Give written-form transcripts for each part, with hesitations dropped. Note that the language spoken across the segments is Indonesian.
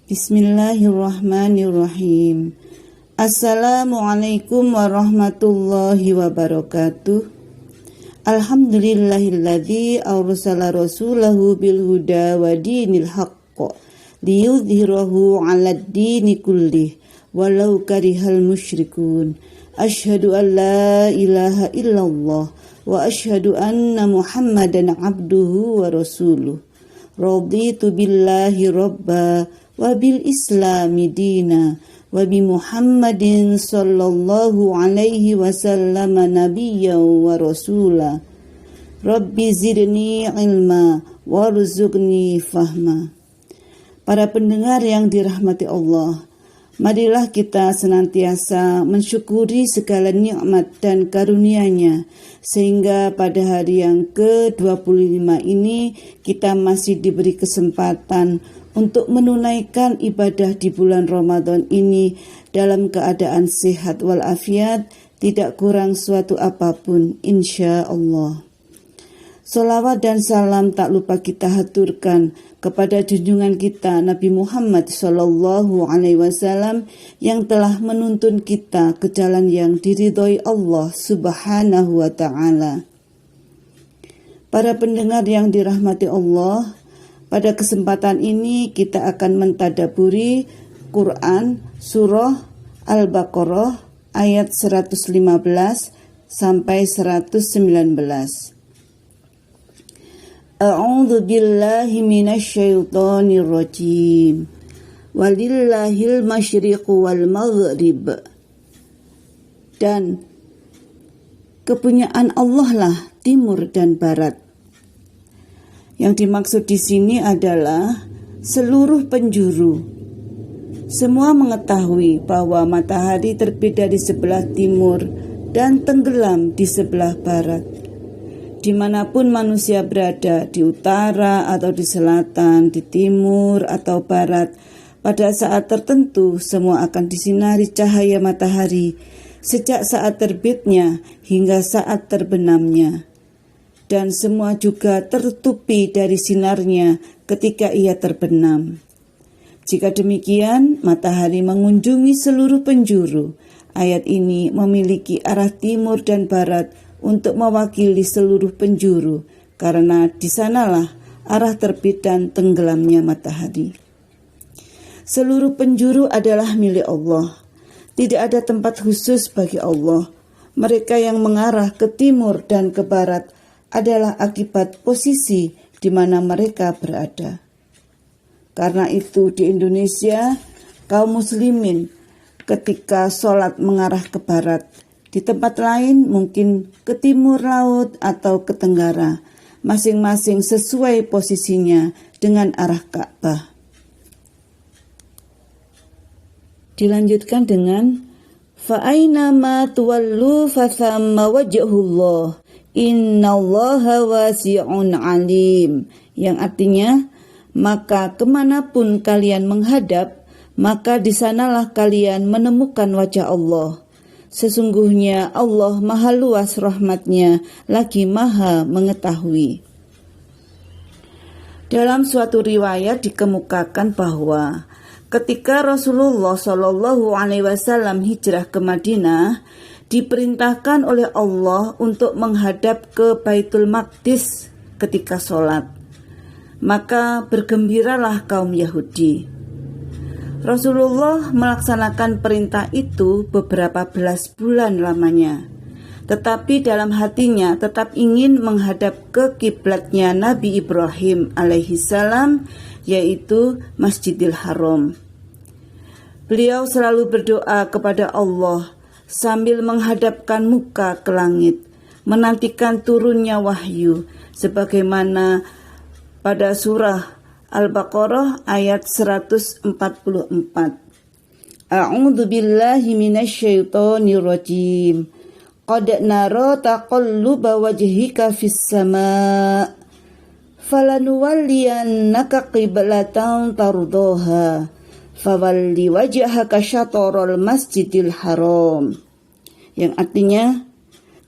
Bismillahirrahmanirrahim. Assalamualaikum warahmatullahi wabarakatuh. Alhamdulillahilladzi arsala rasulahu bil huda wa dinil haqq liyudhhirahu 'alad dini kullih walau karihal musyrikun. Asyhadu an la ilaha illallah wa asyhadu anna Muhammadan abduhu wa rasuluh. Raditu billahi rabba wa bil islami dina wa bi Muhammadin sallallahu alaihi wasallam nabiyyan wa rasula. Rabbi zidni ilma warzuqni fahma. Para pendengar yang dirahmati Allah, marilah kita senantiasa mensyukuri segala nikmat dan karunia-Nya, sehingga pada hari yang ke-25 ini kita masih diberi kesempatan untuk menunaikan ibadah di bulan Ramadan ini dalam keadaan sehat walafiat, tidak kurang suatu apapun, insya Allah. Salawat dan salam tak lupa kita haturkan kepada junjungan kita Nabi Muhammad SAW yang telah menuntun kita ke jalan yang diridhoi Allah Subhanahu wa Ta'ala. Para pendengar yang dirahmati Allah, pada kesempatan ini kita akan mentadaburi Quran surah Al-Baqarah ayat 115 sampai 119. A'udzu billahi minasyaitonir rajim. Walillahil masyriqu wal maghrib. Dan kepunyaan Allah lah timur dan barat. Yang dimaksud di sini adalah seluruh penjuru. Semua mengetahui bahwa matahari terbit dari sebelah timur dan tenggelam di sebelah barat. Dimanapun manusia berada, di utara atau di selatan, di timur atau barat, pada saat tertentu semua akan disinari cahaya matahari sejak saat terbitnya hingga saat terbenamnya. Dan semua juga tertutupi dari sinarnya ketika ia terbenam. Jika demikian, matahari mengunjungi seluruh penjuru. Ayat ini memiliki arah timur dan barat untuk mewakili seluruh penjuru, karena di sanalah arah terbit dan tenggelamnya matahari. Seluruh penjuru adalah milik Allah. Tidak ada tempat khusus bagi Allah. Mereka yang mengarah ke timur dan ke barat adalah akibat posisi di mana mereka berada. Karena itu di Indonesia, kaum muslimin ketika sholat mengarah ke barat, di tempat lain mungkin ke timur laut atau ke tenggara, masing-masing sesuai posisinya dengan arah Ka'bah. Dilanjutkan dengan fa'aina ma tuwallu fathamma wajhullah innallaha wasi'un alim, yang artinya maka kemanapun kalian menghadap, maka di sanalah kalian menemukan wajah Allah. Sesungguhnya Allah maha luas rahmatnya, lagi maha mengetahui. Dalam suatu riwayat dikemukakan bahwa ketika Rasulullah SAW hijrah ke Madinah, diperintahkan oleh Allah untuk menghadap ke Baitul Maqdis ketika sholat. Maka bergembiralah kaum Yahudi. Rasulullah melaksanakan perintah itu beberapa belas bulan lamanya. Tetapi dalam hatinya tetap ingin menghadap ke kiblatnya Nabi Ibrahim alaihissalam, yaitu Masjidil Haram. Beliau selalu berdoa kepada Allah sambil menghadapkan muka ke langit, menantikan turunnya wahyu, sebagaimana pada surah Al-Baqarah ayat 144. A'udzu billahi minasyaitonir rajim. Qad nara taqalluba wajhika fis sama' falanuwalliyannaka qiblatan tardaha fawalli wajhaka syatral masjidil haram, yang artinya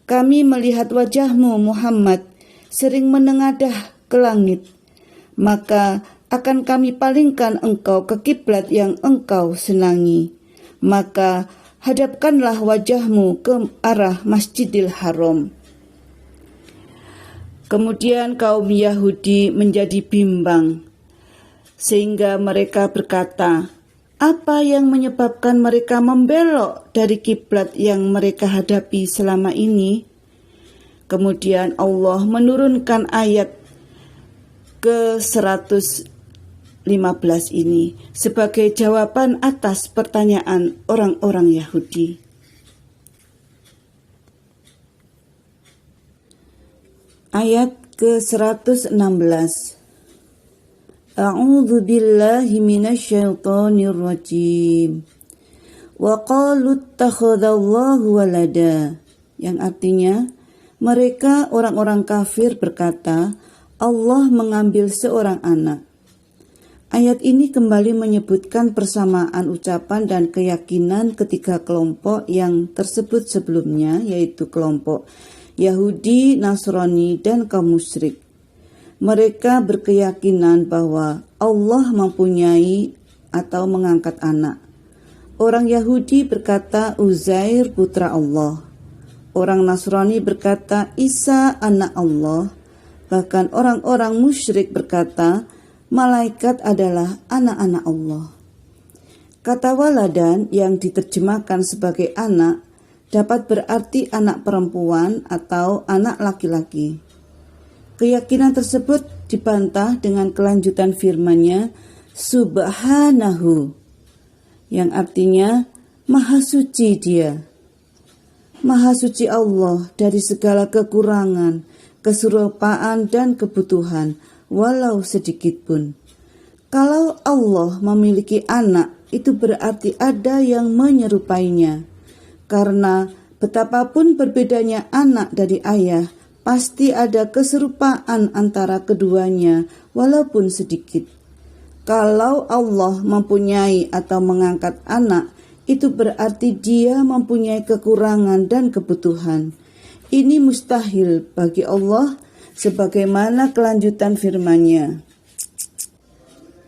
kami melihat wajahmu Muhammad sering menengadah ke langit, maka akan kami palingkan engkau ke kiblat yang engkau senangi. Maka hadapkanlah wajahmu ke arah Masjidil Haram. Kemudian kaum Yahudi menjadi bimbang, sehingga mereka berkata, apa yang menyebabkan mereka membelok dari kiblat yang mereka hadapi selama ini? Kemudian Allah menurunkan ayat ke-115 ini sebagai jawaban atas pertanyaan orang-orang Yahudi. Ayat ke-116. A'udzu billahi minasyaitonir rajim. Wa qalu ittakhadallahu walada. Yang artinya, mereka orang-orang kafir berkata, Allah mengambil seorang anak. Ayat ini kembali menyebutkan persamaan ucapan dan keyakinan ketiga kelompok yang tersebut sebelumnya, yaitu kelompok Yahudi, Nasrani, dan kaum musyrik. Mereka berkeyakinan bahwa Allah mempunyai atau mengangkat anak. Orang Yahudi berkata Uzair putra Allah. Orang Nasrani berkata Isa anak Allah. Bahkan orang-orang musyrik berkata malaikat adalah anak-anak Allah. Kata waladan yang diterjemahkan sebagai anak dapat berarti anak perempuan atau anak laki-laki. Keyakinan tersebut dibantah dengan kelanjutan firman-Nya Subhanahu, yang artinya Maha Suci Dia. Maha Suci Allah dari segala kekurangan, keserupaan dan kebutuhan, walau sedikit pun. Kalau Allah memiliki anak, itu berarti ada yang menyerupainya. Karena betapapun berbedanya anak dari ayah, pasti ada keserupaan antara keduanya walaupun sedikit. Kalau Allah mempunyai atau mengangkat anak, itu berarti Dia mempunyai kekurangan dan kebutuhan. Ini mustahil bagi Allah, sebagaimana kelanjutan firman-Nya.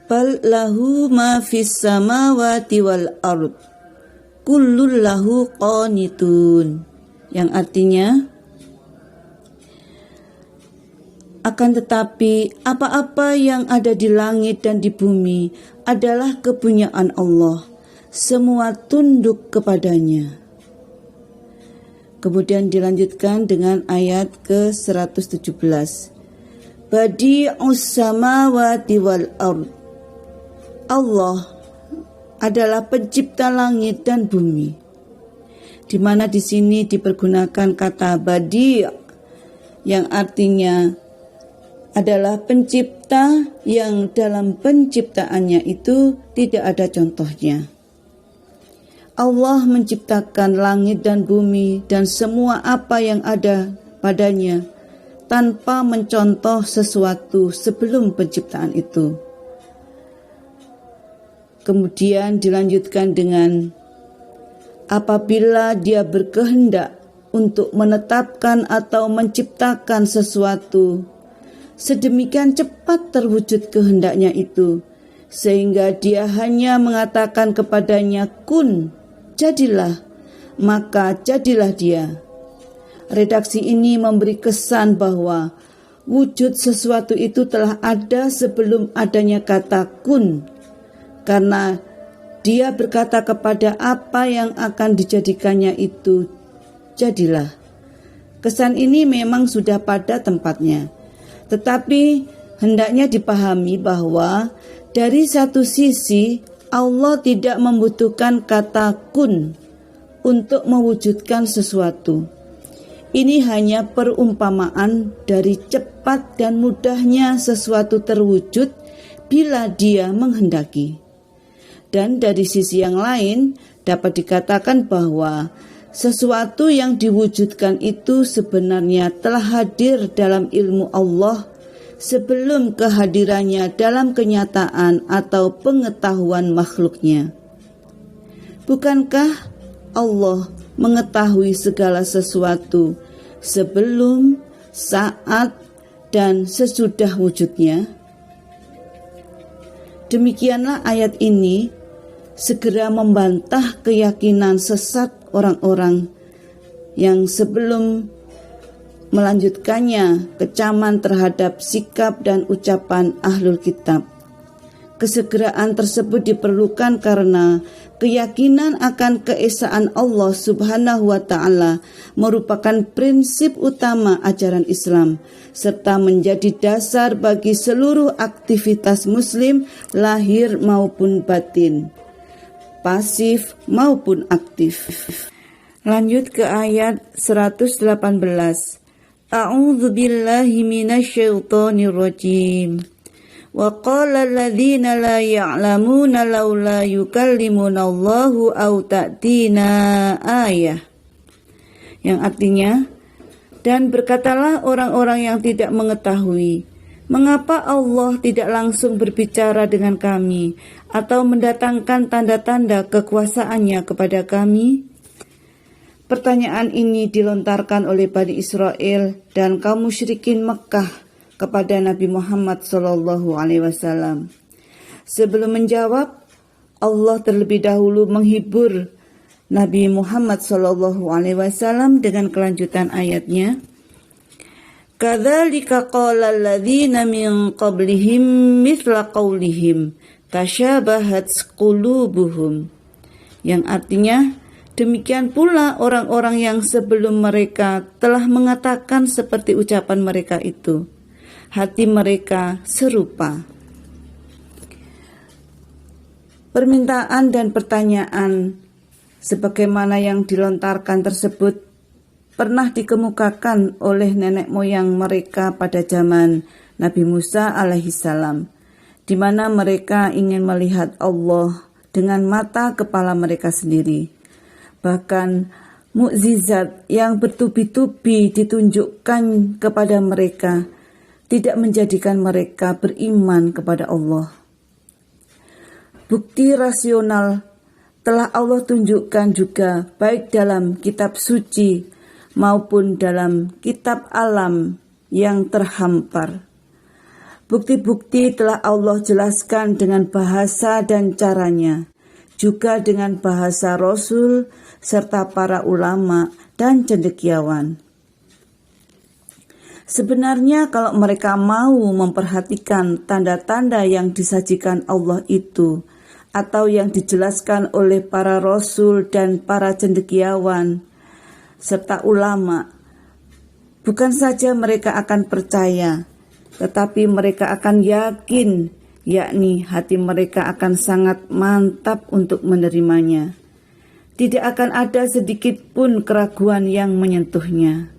Bal lahu ma fis samawati wal ard. Kullul lahu qanitun, yang artinya akan tetapi apa-apa yang ada di langit dan di bumi adalah kepunyaan Allah, semua tunduk kepadanya. Kemudian dilanjutkan dengan ayat ke-117. Badi'us samawati wal ard. Allah adalah pencipta langit dan bumi. Di mana di sini dipergunakan kata badi' yang artinya adalah pencipta yang dalam penciptaannya itu tidak ada contohnya. Allah menciptakan langit dan bumi dan semua apa yang ada padanya tanpa mencontoh sesuatu sebelum penciptaan itu. Kemudian dilanjutkan dengan apabila Dia berkehendak untuk menetapkan atau menciptakan sesuatu, sedemikian cepat terwujud kehendaknya itu, sehingga Dia hanya mengatakan kepadanya kun, jadilah, maka jadilah dia. Redaksi ini memberi kesan bahwa wujud sesuatu itu telah ada sebelum adanya kata kun, karena Dia berkata kepada apa yang akan dijadikannya itu, jadilah. Kesan ini memang sudah pada tempatnya, tetapi hendaknya dipahami bahwa dari satu sisi Allah tidak membutuhkan kata kun untuk mewujudkan sesuatu. Ini hanya perumpamaan dari cepat dan mudahnya sesuatu terwujud bila Dia menghendaki. Dan dari sisi yang lain dapat dikatakan bahwa sesuatu yang diwujudkan itu sebenarnya telah hadir dalam ilmu Allah sebelum kehadirannya dalam kenyataan atau pengetahuan makhluknya. Bukankah Allah mengetahui segala sesuatu sebelum, saat, dan sesudah wujudnya? Demikianlah ayat ini segera membantah keyakinan sesat orang-orang yang sebelum melanjutkannya kecaman terhadap sikap dan ucapan ahlul kitab. Kesegeraan tersebut diperlukan karena keyakinan akan keesaan Allah Subhanahu wa Ta'ala merupakan prinsip utama ajaran Islam serta menjadi dasar bagi seluruh aktivitas Muslim lahir maupun batin, pasif maupun aktif. Lanjut ke ayat 118. A'udzu billahi minasyaitonir rajim. Wa qala alladziina la ya'lamuuna laula yukallimuna Allahu aw ta'tina ayah. Yang artinya, dan berkatalah orang-orang yang tidak mengetahui, mengapa Allah tidak langsung berbicara dengan kami atau mendatangkan tanda-tanda kekuasaannya kepada kami? Pertanyaan ini dilontarkan oleh Bani Israel dan kaum musyrikin Mekah kepada Nabi Muhammad SAW. Sebelum menjawab, Allah terlebih dahulu menghibur Nabi Muhammad SAW dengan kelanjutan ayatnya. Kadzalika qala alladzina min qablihim mithla qaulihim tasyabahat qulubuhum. Yang artinya, demikian pula orang-orang yang sebelum mereka telah mengatakan seperti ucapan mereka itu. Hati mereka serupa. Permintaan dan pertanyaan sebagaimana yang dilontarkan tersebut pernah dikemukakan oleh nenek moyang mereka pada zaman Nabi Musa alaihissalam, di mana mereka ingin melihat Allah dengan mata kepala mereka sendiri. Bahkan mukjizat yang bertubi-tubi ditunjukkan kepada mereka tidak menjadikan mereka beriman kepada Allah. Bukti rasional telah Allah tunjukkan juga baik dalam kitab suci maupun dalam kitab alam yang terhampar. Bukti-bukti telah Allah jelaskan dengan bahasa dan caranya, juga dengan bahasa Rasul serta para ulama dan cendekiawan. Sebenarnya kalau mereka mau memperhatikan tanda-tanda yang disajikan Allah itu atau yang dijelaskan oleh para rasul dan para cendekiawan serta ulama, bukan saja mereka akan percaya, tetapi mereka akan yakin, yakni hati mereka akan sangat mantap untuk menerimanya. Tidak akan ada sedikit pun keraguan yang menyentuhnya.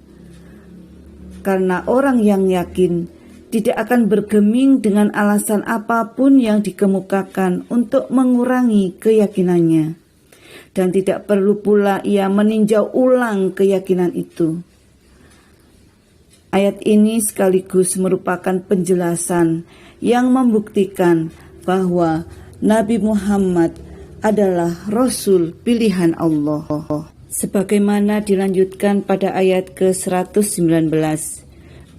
Karena orang yang yakin tidak akan bergeming dengan alasan apapun yang dikemukakan untuk mengurangi keyakinannya. Dan tidak perlu pula ia meninjau ulang keyakinan itu. Ayat ini sekaligus merupakan penjelasan yang membuktikan bahwa Nabi Muhammad adalah Rasul pilihan Allah. Sebagaimana dilanjutkan pada ayat ke-119.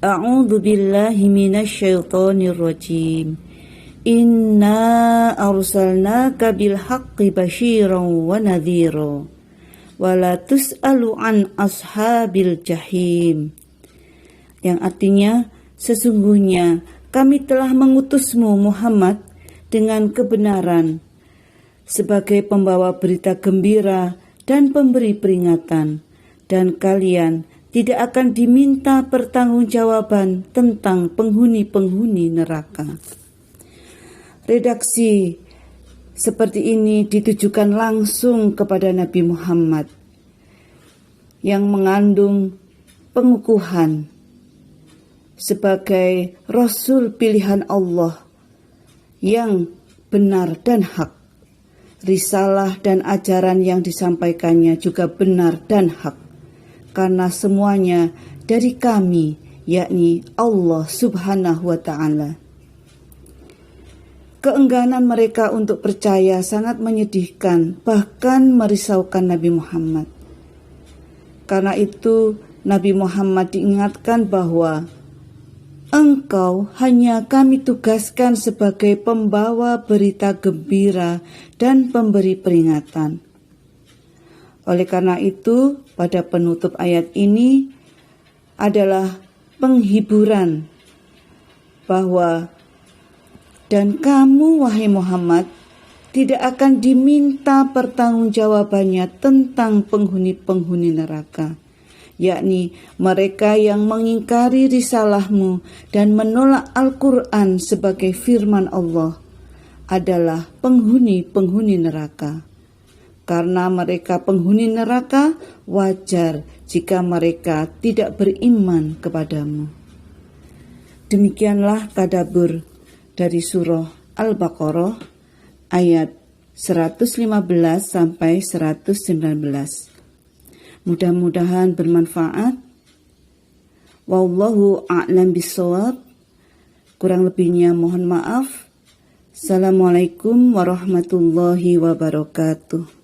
A'udzu billahi minasyaitonir rajim. Inna arsalnaka bil haqqi basyiran wa nadhira wa la tus'alu an ashabil jahim. Yang artinya, sesungguhnya kami telah mengutusmu Muhammad dengan kebenaran sebagai pembawa berita gembira dan pemberi peringatan, dan kalian tidak akan diminta pertanggungjawaban tentang penghuni-penghuni neraka. Redaksi seperti ini ditujukan langsung kepada Nabi Muhammad yang mengandung pengukuhan sebagai Rasul pilihan Allah yang benar dan hak. Risalah dan ajaran yang disampaikannya juga benar dan hak, karena semuanya dari kami, yakni Allah Subhanahu wa Ta'ala. Keengganan mereka untuk percaya sangat menyedihkan, bahkan merisaukan Nabi Muhammad. Karena itu, Nabi Muhammad diingatkan bahwa Engkau hanya kami tugaskan sebagai pembawa berita gembira dan pemberi peringatan. Oleh karena itu, pada penutup ayat ini adalah penghiburan bahwa dan kamu, wahai Muhammad, tidak akan diminta pertanggungjawabannya tentang penghuni-penghuni neraka, yakni mereka yang mengingkari risalahmu dan menolak Al-Quran sebagai firman Allah adalah penghuni-penghuni neraka. Karena mereka penghuni neraka, wajar jika mereka tidak beriman kepadamu. Demikianlah tadabbur dari surah Al-Baqarah ayat 115 sampai 119. Mudah-mudahan bermanfaat. Wallahu a'lam bishawab. Kurang lebihnya mohon maaf. Assalamualaikum warahmatullahi wabarakatuh.